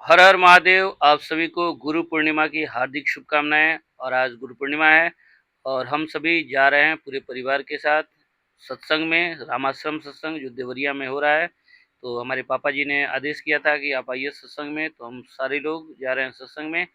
हर हर महादेव। आप सभी को गुरु पूर्णिमा की हार्दिक शुभकामनाएं। और आज गुरु पूर्णिमा है और हम सभी जा रहे हैं पूरे परिवार के साथ सत्संग में, रामाश्रम सत्संग जो देवरिया में हो रहा है। तो हमारे पापा जी ने आदेश किया था कि आप आइए सत्संग में, तो हम सारे लोग जा रहे हैं सत्संग में।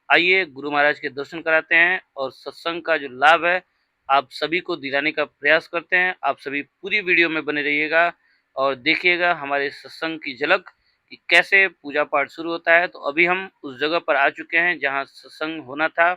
आइए गुरु महाराज के दर्शन कराते हैं और सत्संग का जो लाभ है आप सभी को दिलाने का प्रयास करते हैं। आप सभी पूरी वीडियो में बने रहिएगा और देखिएगा हमारे सत्संग की झलक कि कैसे पूजा पाठ शुरू होता है। तो अभी हम उस जगह पर आ चुके हैं जहाँ सत्संग होना था।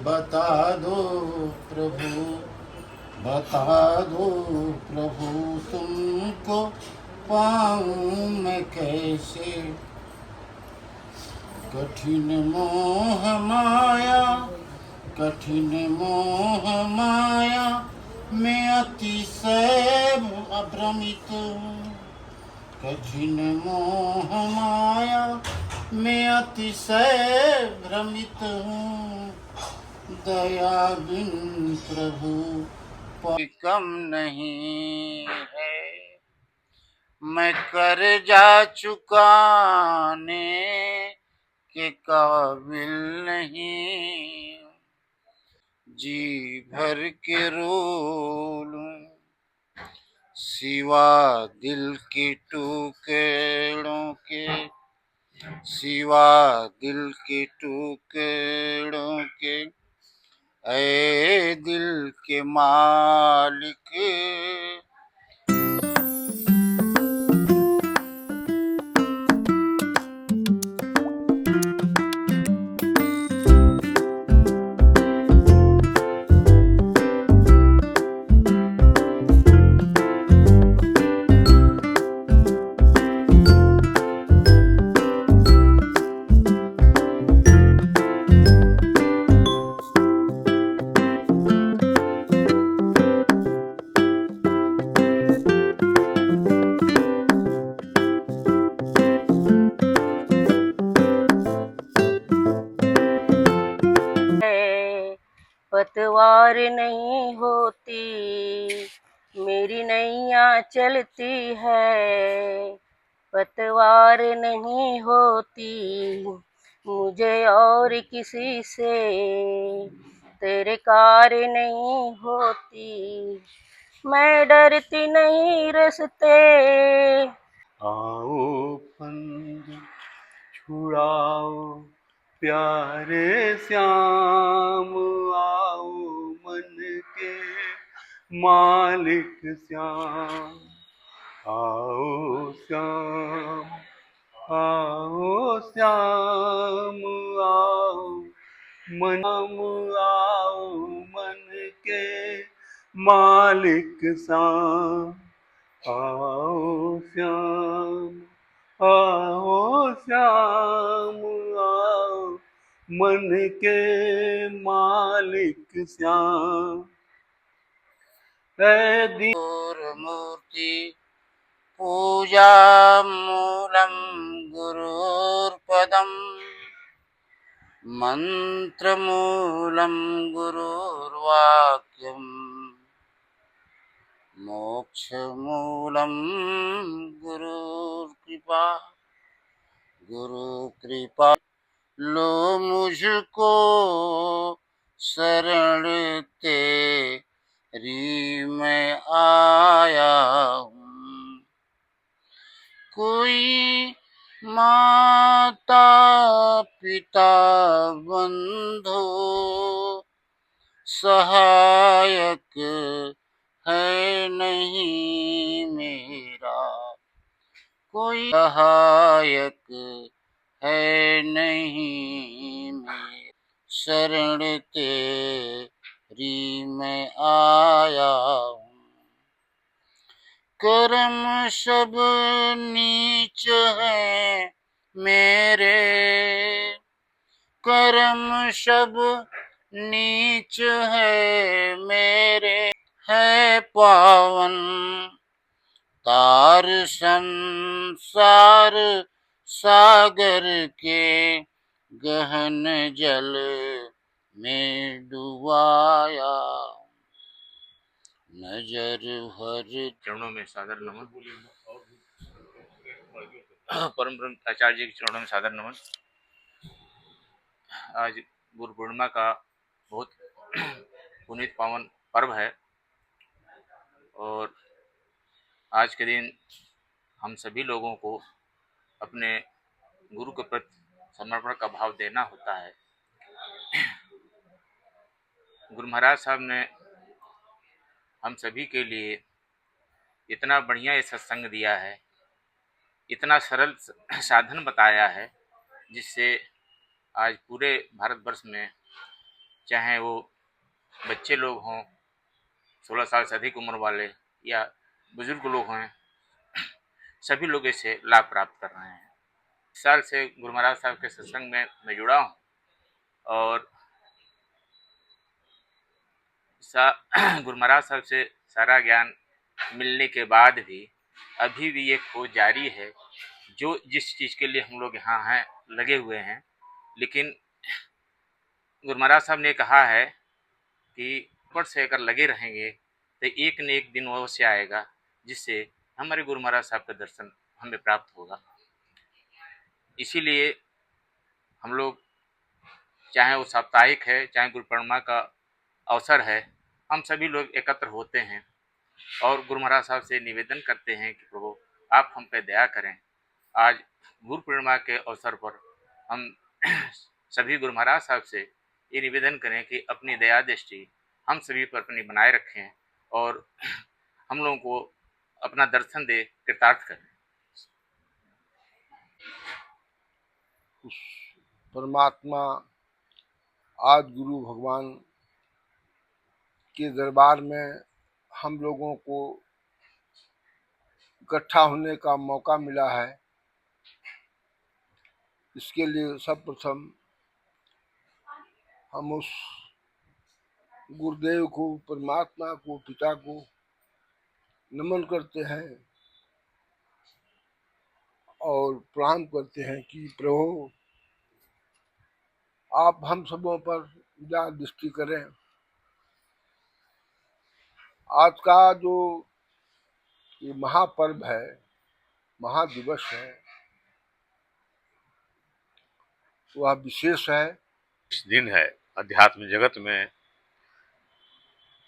बता दो प्रभु, बता दो प्रभु, तुमको पाऊं मैं कैसे। कठिन मोह माया, कठिन मोह माया में अतिशय भ्रमित हूँ। कठिन मोह माया में अतिशय भ्रमित हूँ। दया बिन प्रभु कम नहीं है। मैं कर्जा चुकाने के काबिल नहीं। जी भर के रो लूं सिवा दिल के टुकड़ों के, सिवा दिल के टुकड़ों के। ऐ दिल के मालिक, पतवार नहीं होती, मेरी नैया चलती है। पतवार नहीं होती मुझे और किसी से, तेरे कार्य नहीं होती। मैं डरती नहीं रस्ते, आओ फंद छुड़ाओ प्यारे श्याम, आओ मन के मालिक श्याम। आओ श्याम, आओ श्याम, आओ मन, आओ मन के मालिक श्याम। आओ श्याम, आओ श्याम, आओ मन के मालिक श्याम। मूर्ति पूजा मूलम गुरुर्पदम, मंत्रमूलं गुरुर्वाक्यम्, मोक्षमूलं गुरुर्कृपा। गुरुकृपा लो मुझको शरण तेरी मैं आया हूँ। कोई माता पिता बंधु सहायक है नहीं मेरा, कोई सहायक है नहीं मेरे, शरण तेरी मैं आया हूँ। कर्म सब नीच है मेरे, कर्म सब नीच है मेरे, है पावन तार संसार सागर के गहन जल में डुबाया, नजर भर चरणों में सादर नमन। परम ब्रह्म आचार्य जी के चरणों में सादर नमन। आज गुरु पूर्णिमा का बहुत पुनीत पावन पर्व है और आज के दिन हम सभी लोगों को अपने गुरु के प्रति समर्पण का भाव देना होता है। गुरु महाराज साहब ने हम सभी के लिए इतना बढ़िया ये सत्संग दिया है, इतना सरल साधन बताया है, जिससे आज पूरे भारतवर्ष में चाहे वो बच्चे लोग हों, 16 साल से अधिक उम्र वाले या बुजुर्ग लोग हैं, सभी लोग इससे लाभ प्राप्त कर रहे हैं। इस साल से गुरु महाराज साहब के सत्संग में मैं जुड़ा हूँ और गुरु महाराज साहब से सारा ज्ञान मिलने के बाद भी अभी भी ये खोज जारी है, जो जिस चीज़ के लिए हम लोग यहाँ हैं लगे हुए हैं। लेकिन गुरु महाराज साहब ने कहा है कि ऊपर से अगर लगे रहेंगे तो एक न एक दिन अवश्य आएगा जिससे हमारे गुरु महाराज साहब का दर्शन हमें प्राप्त होगा। इसीलिए हम लोग, चाहे वो साप्ताहिक है, चाहे गुरु पूर्णिमा का अवसर है, हम सभी लोग एकत्र होते हैं और गुरु महाराज साहब से निवेदन करते हैं कि प्रभु आप हम पे दया करें। आज गुरु पूर्णिमा के अवसर पर हम सभी गुरु महाराज साहब से ये निवेदन करें कि अपनी दया दृष्टि हम सभी पर अपनी बनाए रखें और हम लोगों को अपना दर्शन दे कृतार्थ करें। उस परमात्मा आज गुरु भगवान के दरबार में हम लोगों को इकट्ठा होने का मौका मिला है। इसके लिए सर्वप्रथम हम उस गुरुदेव को, परमात्मा को, पिता को नमन करते हैं और प्रणाम करते हैं कि प्रभु आप हम सबों पर दया दृष्टि करें। आज का जो ये महापर्व है, महादिवस है, वह विशेष है। इस दिन है अध्यात्म जगत में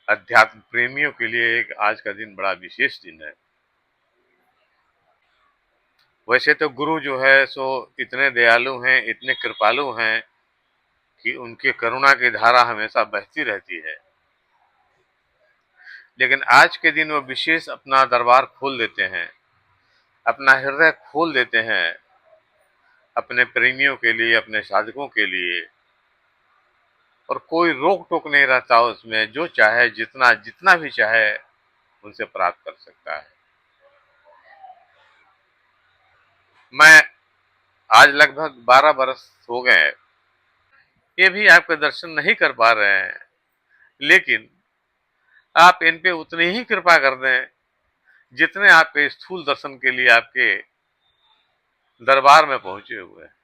अध्यात्म प्रेमियों के लिए एक आज का दिन बड़ा विशेष दिन है। वैसे तो गुरु जो है सो इतने दयालु हैं, इतने कृपालु हैं कि उनकी करुणा की धारा हमेशा बहती रहती है। लेकिन आज के दिन वो विशेष अपना दरबार खोल देते हैं, अपना हृदय खोल देते हैं अपने प्रेमियों के लिए, अपने साधकों के लिए, और कोई रोक टोक नहीं रहता उसमें। जो चाहे जितना जितना भी चाहे उनसे प्राप्त कर सकता है। मैं आज लगभग 12 बरस हो गए, ये भी आपके दर्शन नहीं कर पा रहे हैं, लेकिन आप इन पे उतनी ही कृपा कर दें जितने आपके स्थूल दर्शन के लिए आपके दरबार में पहुंचे हुए हैं।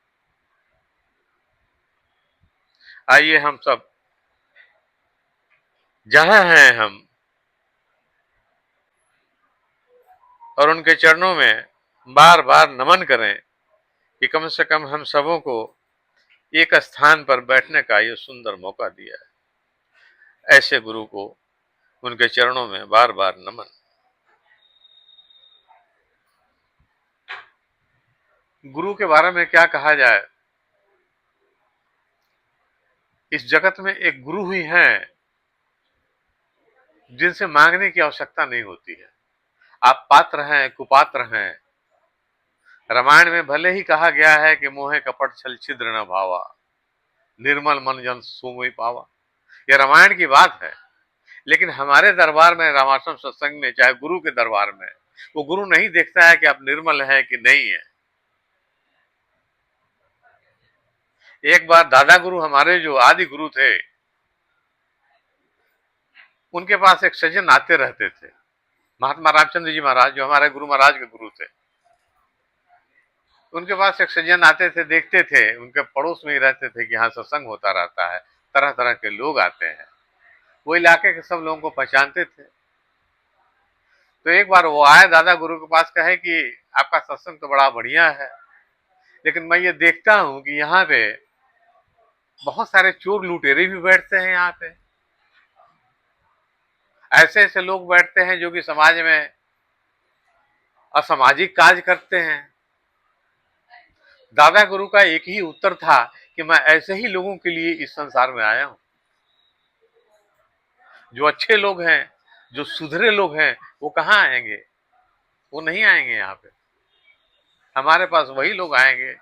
आइए हम सब जहां हैं हम और उनके चरणों में बार बार नमन करें कि कम से कम हम सबों को एक स्थान पर बैठने का ये सुंदर मौका दिया है। ऐसे गुरु को उनके चरणों में बार बार नमन। गुरु के बारे में क्या कहा जाए, इस जगत में एक गुरु ही हैं जिनसे मांगने की आवश्यकता नहीं होती है। आप पात्र हैं, कुपात्र हैं, रामायण में भले ही कहा गया है कि मोहे कपट छल छिद्र न भावा, निर्मल मन जन सोई पावा, यह रामायण की बात है। लेकिन हमारे दरबार में, रामाश्रम सत्संग में, चाहे गुरु के दरबार में, वो गुरु नहीं देखता है कि आप निर्मल है कि नहीं है। एक बार दादा गुरु, हमारे जो आदि गुरु थे, उनके पास एक सज्जन आते रहते थे, महात्मा रामचंद्र जी महाराज, जो हमारे गुरु महाराज के गुरु थे। उनके पास एक सज्जन आते थे, देखते थे, उनके पड़ोस में ही रहते थे कि यहाँ सत्संग होता रहता है, तरह तरह के लोग आते हैं, वो इलाके के सब लोगों को पहचानते थे। तो एक बार वो आए दादा गुरु के पास, कहे कि आपका सत्संग तो बड़ा बढ़िया है, लेकिन मैं ये देखता हूं कि यहाँ पे बहुत सारे चोर लुटेरे भी बैठते हैं, यहाँ पे ऐसे ऐसे लोग बैठते हैं जो कि समाज में असामाजिक कार्य करते हैं। दादा गुरु का एक ही उत्तर था कि मैं ऐसे ही लोगों के लिए इस संसार में आया हूं। जो अच्छे लोग हैं, जो सुधरे लोग हैं, वो कहाँ आएंगे? वो नहीं आएंगे यहाँ पे। हमारे पास वही लोग आएंगे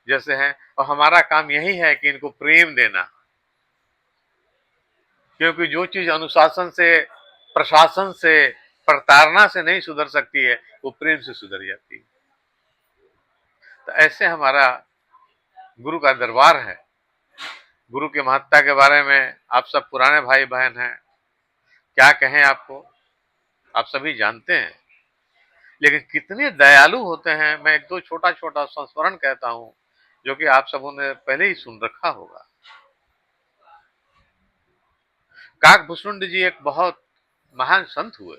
जैसे हैं, और हमारा काम यही है कि इनको प्रेम देना, क्योंकि जो चीज अनुशासन से, प्रशासन से, प्रताड़ना से नहीं सुधर सकती है, वो प्रेम से सुधर जाती है। तो ऐसे हमारा गुरु का दरबार है। गुरु की महत्ता के बारे में आप सब पुराने भाई बहन हैं, क्या कहें आपको, आप सभी जानते हैं। लेकिन कितने दयालु होते हैं, मैं एक दो छोटा छोटा संस्मरण कहता हूं, जो कि आप सबों ने पहले ही सुन रखा होगा। काकभूषुंड जी एक बहुत महान संत हुए।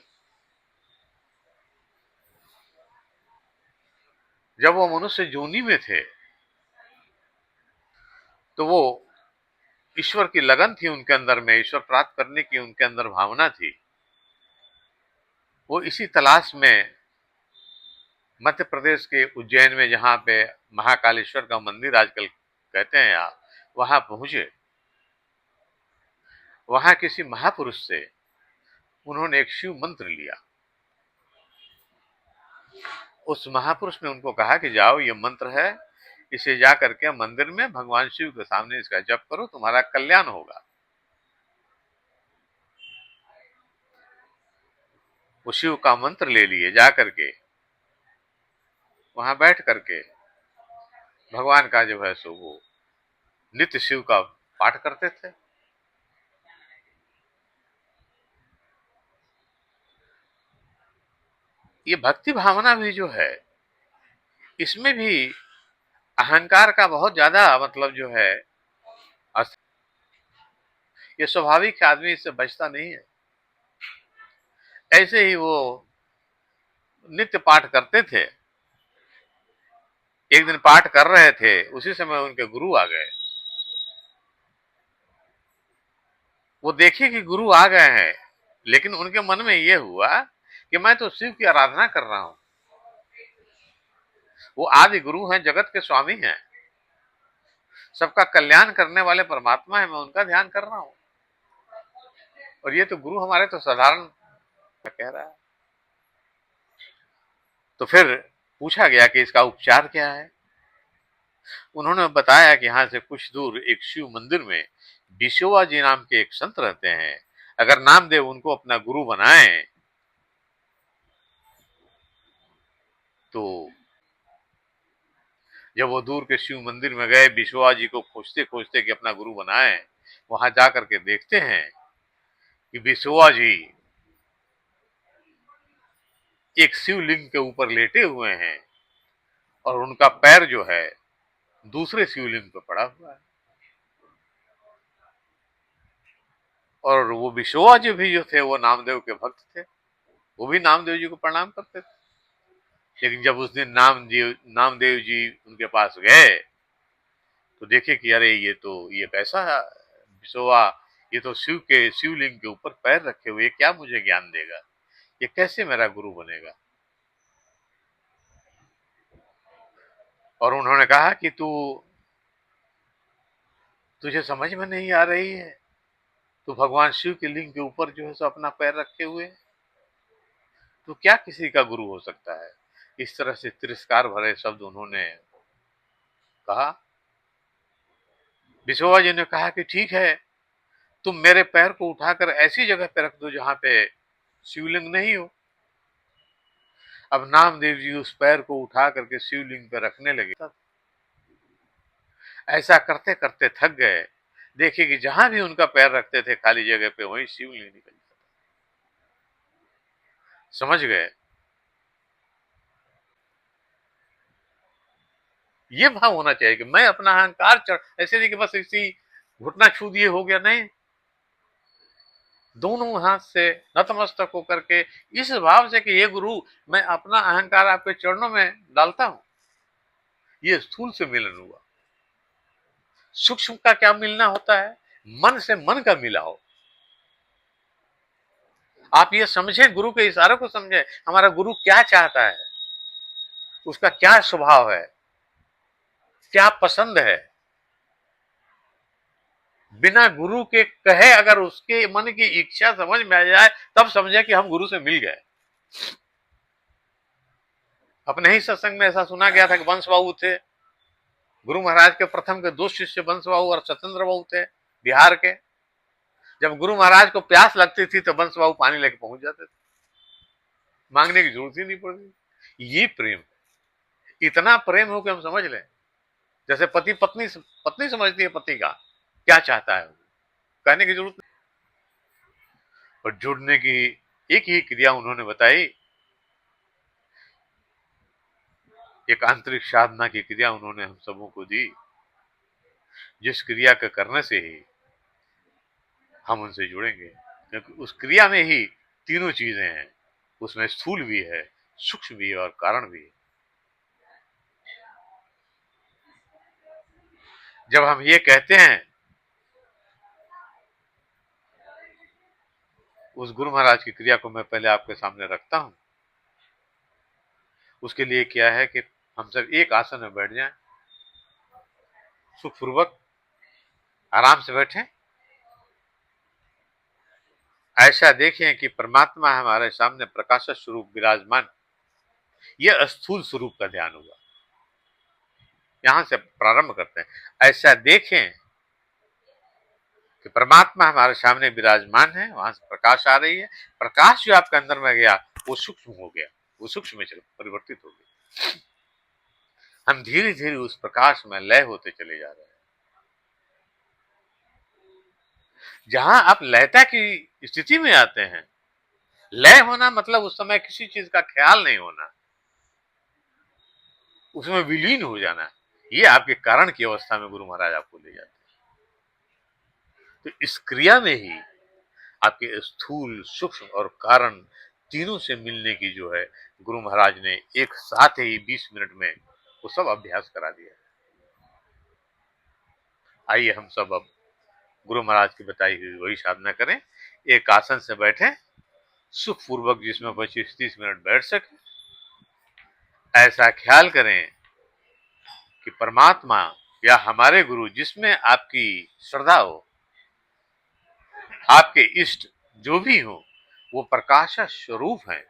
जब वो मनुष्य जोनी में थे, तो वो ईश्वर की लगन थी उनके अंदर में, ईश्वर प्राप्त करने की उनके अंदर भावना थी। वो इसी तलाश में मध्य प्रदेश के उज्जैन में, जहां पे महाकालेश्वर का मंदिर आजकल कहते हैं आप, वहां पहुंचे। वहां किसी महापुरुष से उन्होंने एक शिव मंत्र लिया। उस महापुरुष ने उनको कहा कि जाओ, ये मंत्र है, इसे जा करके मंदिर में भगवान शिव के सामने इसका जप करो, तुम्हारा कल्याण होगा। वो शिव का मंत्र ले लिए, जा करके वहां बैठ करके भगवान का जो है सो वो नित्य शिव का पाठ करते थे। ये भक्ति भावना भी जो है, इसमें भी अहंकार का बहुत ज्यादा मतलब जो है, ये स्वाभाविक आदमी इससे बचता नहीं है। ऐसे ही वो नित्य पाठ करते थे। एक दिन पाठ कर रहे थे, उसी समय उनके गुरु आ गए। वो देखे कि गुरु आ गए हैं, लेकिन उनके मन में ये हुआ कि मैं तो शिव की आराधना कर रहा हूं। वो आदि गुरु हैं, जगत के स्वामी हैं, सबका कल्याण करने वाले परमात्मा है, मैं उनका ध्यान कर रहा हूं। और ये तो गुरु हमारे तो साधारण कह रहा है। तो फिर पूछा गया कि इसका उपचार क्या है। उन्होंने बताया कि यहां से कुछ दूर एक शिव मंदिर में बिशोवा जी नाम के एक संत रहते हैं। अगर नामदेव उनको अपना गुरु बनाए तो जब वो दूर के शिव मंदिर में गए, बिशोआ जी को खोजते खोजते कि अपना गुरु बनाए, वहां जाकर के देखते हैं कि बिशोआ जी एक शिवलिंग के ऊपर लेटे हुए हैं और उनका पैर जो है दूसरे शिवलिंग पर पड़ा हुआ है। और वो बिशोआ जी भी जो थे, वो नामदेव के भक्त थे, वो भी नामदेव जी को प्रणाम करते थे। लेकिन जब उस दिन नामदेव जी उनके पास गए तो देखे कि अरे ये कैसा बिशोआ, ये तो शिवलिंग के ऊपर पैर रखे हुए, क्या मुझे ज्ञान देगा, ये कैसे मेरा गुरु बनेगा। और उन्होंने कहा कि तुझे समझ में नहीं आ रही है, तू भगवान शिव के लिंग के ऊपर जो है सो अपना पैर रखे हुए, तो क्या किसी का गुरु हो सकता है। इस तरह से तिरस्कार भरे शब्द उन्होंने कहा। विश्ववा जी ने कहा कि ठीक है, तुम मेरे पैर को उठाकर ऐसी जगह पे रख दो जहां पे शिवलिंग नहीं हो। अब नामदेव जी उस पैर को उठा करके शिवलिंग पे रखने लगे। ऐसा करते करते थक गए। देखिए कि जहां भी उनका पैर रखते थे खाली जगह पे वहीं शिवलिंग निकल जाता। समझ गए। ये भाव होना चाहिए कि मैं अपना अहंकार चढ़, ऐसे नहीं कि बस इसी घुटना छू दिए हो गया, नहीं। दोनों हाथ से नतमस्तक होकर के इस भाव से कि ये गुरु, मैं अपना अहंकार आपके चरणों में डालता हूं। ये स्थूल से मिलन हुआ। सूक्ष्म का क्या मिलना होता है? मन से मन का मिलाओ। आप ये समझें, गुरु के इशारों को समझें, हमारा गुरु क्या चाहता है, उसका क्या स्वभाव है, क्या पसंद है। बिना गुरु के कहे अगर उसके मन की इच्छा समझ में आ जाए तब समझे कि हम गुरु से मिल गए। अपने ही सत्संग में ऐसा सुना गया था कि वंश बाबू थे, गुरु महाराज के प्रथम के 2 शिष्य वंश बाबू और सत्येंद्र बाबू थे बिहार के। जब गुरु महाराज को प्यास लगती थी तो वंश बाबू पानी लेके पहुंच जाते थे, मांगने की जरूरत ही नहीं पड़ती। ये प्रेम, इतना प्रेम हो कि हम समझ लें, जैसे पति पत्नी पत्नी समझती है पति का क्या चाहता है, कहने की जरूरत नहीं। और जुड़ने की एक ही क्रिया उन्होंने बताई, एक आंतरिक साधना की क्रिया उन्होंने हम सबों को दी, जिस क्रिया के करने से ही हम उनसे जुड़ेंगे। क्योंकि उस क्रिया में ही तीनों चीजें हैं, उसमें स्थूल भी है, सूक्ष्म भी है और कारण भी है। जब हम ये कहते हैं, उस गुरु महाराज की क्रिया को मैं पहले आपके सामने रखता हूं। उसके लिए क्या है कि हम सब एक आसन में बैठ जाएं, सुखपूर्वक आराम से बैठें। ऐसा देखें कि परमात्मा हमारे सामने प्रकाश स्वरूप विराजमान। यह स्थूल स्वरूप का ध्यान हुआ, यहां से प्रारंभ करते हैं। ऐसा देखें कि परमात्मा हमारे सामने विराजमान है, वहां से प्रकाश आ रही है। प्रकाश जो आपके अंदर में गया वो सूक्ष्म हो गया, वो सूक्ष्म में परिवर्तित हो गया। हम धीरे धीरे उस प्रकाश में लय होते चले जा रहे हैं। जहां आप लयता की स्थिति में आते हैं, लय होना मतलब उस समय किसी चीज का ख्याल नहीं होना, उसमें विलीन हो जाना। ये आपके कारण की अवस्था में गुरु महाराज आपको ले जाते हैं। तो इस क्रिया में ही आपके स्थूल, सूक्ष्म और कारण तीनों से मिलने की जो है, गुरु महाराज ने एक साथ ही 20 मिनट में वो सब अभ्यास करा दिया। आइए हम सब अब गुरु महाराज की बताई हुई वही साधना करें। एक आसन से बैठे, सुखपूर्वक, जिसमें 25-30 मिनट बैठ सके। ऐसा ख्याल करें कि परमात्मा या हमारे गुरु, जिसमें आपकी श्रद्धा हो, आपके इष्ट जो भी हो, वो प्रकाश स्वरूप है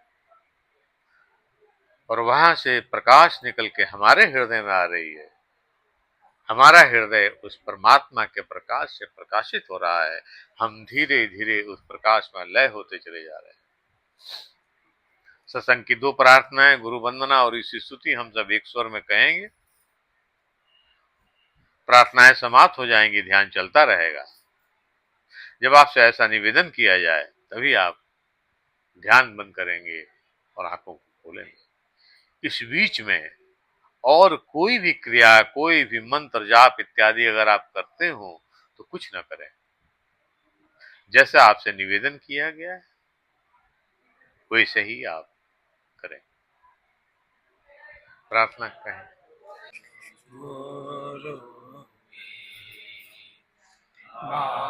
और वहां से प्रकाश निकल के हमारे हृदय में आ रही है। हमारा हृदय उस परमात्मा के प्रकाश से प्रकाशित हो रहा है। हम धीरे धीरे उस प्रकाश में लय होते चले जा रहे हैं। सत्संग की 2 प्रार्थनाएं, गुरु वंदना और इसी स्तुति हम सब एक स्वर में कहेंगे। प्रार्थनाएं समाप्त हो जाएंगी, ध्यान चलता रहेगा। जब आपसे ऐसा निवेदन किया जाए तभी आप ध्यान बंद करेंगे और आंखों को खोलेंगे। इस बीच में और कोई भी क्रिया, कोई भी मंत्र जाप इत्यादि अगर आप करते हो तो कुछ न करें, जैसा आपसे निवेदन किया गया है वैसे ही आप करें। प्रार्थना करें। माँ